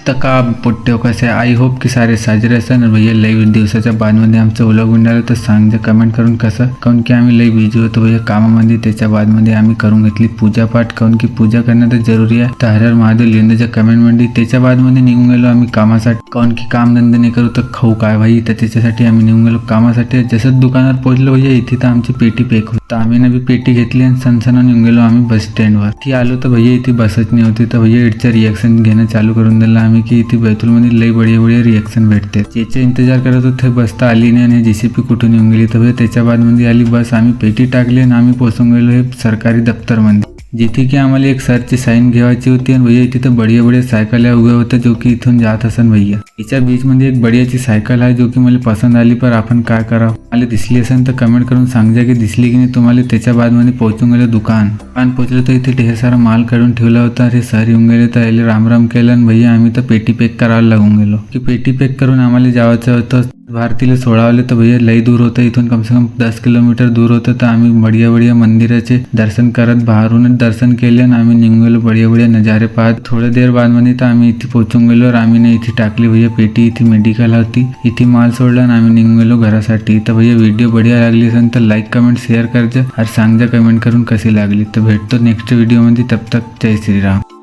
तर का पोट्टे कसे आई होप की सारे साजरे असेल. भैया लई दिवसाच्या बादमध्ये आमचं व्लॉग उंडालं तर सांग कमेंट करून कसं. काऊन की आम्ही लई बिझी होतो भैया कामामध्ये. त्याच्या बादमध्ये आम्ही करून घेतली पूजापाठ. काऊन की पूजा करणं तर जरुरी आहे. तर हर हर महादेव लिहिण्याच्या कमेंटमध्ये. त्याच्या बादमध्ये निघून गेलो आम्ही कामासाठी. काऊन की कामधंदे नाही करू तर खाऊ काय भाई. तर त्याच्यासाठी आम्ही निघून गेलो कामासाठी. जसं दुकानावर पोहोचलो भैया इथे तर आमची पेटी पॅक होती. तर आम्ही नवी पेटी घेतली आणि सनसना निघून गेलो आम्ही बस स्टँडवर. ती आलो तर भैया इथे बसच नाही होती. तर भैया इथच्या रिॲक्शन घेणं चालू करून दिलं आम्ही की इथे बैतूलमध्ये लई बढिया रिॲक्शन भेटते. ज्याचे इंतजार करत होते बसता आली नाही आणि JCP कुठून येऊन गेली. तर भैया त्याच्या बादमध्ये आली बस. आम्ही पेटी टाकली आणि आम्ही पोहोचून गेलो हे सरकारी दप्तरमध्ये. जिथे की आम्हाला एक सरची साईन घ्यायची होती. आणि भैया इथे तर बढिया सायकल्या उभ्या होत्या जो की इथून जात असन भैया. याच्या बीचमध्ये एक बढियाची सायकल आहे जो की मला पसंत आली. पर आपण काय करावं. मला दिसली असेल तर कमेंट करून सांगजा की दिसली की नाही तुम्हाला. त्याच्या बादमध्ये पोहोचून गेलो दुकान पोहोचलो तर इथे ढेर सारा माल काढून ठेवला होता. अरे सर येऊन गेले तर याला राम केलं. आणि भैया आम्ही तर पेटी पॅक करायला लागून गेलो की पेटी पॅक करून आम्हाला जायचं होतं भारतीला सोडावले. तर भैया लई दूर होतं इथून कम से कम 10 किलोमीटर दूर होतं. तर आम्ही बढिया मंदिराचे दर्शन करत बाहेरूनच दर्शन केले आणि आम्ही निघून गेलो बढिया नजारे पाहत. थोड्या देर बादमध्ये तर आम्ही इथे पोहोचून गेलो. आम्ही नाही इथे टाकली भैया पेटी. इथे मेडिकल होती. इथे माल सोडला आणि आम्ही निघून गेलो घरासाठी. तर भैया व्हिडिओ बढिया लागली असेल तर लाईक कमेंट शेअर करजा आणि सांगजा कमेंट करून कशी लागली. तर भेटतो नेक्स्ट व्हिडिओमध्ये. तब तक जय श्रीराम.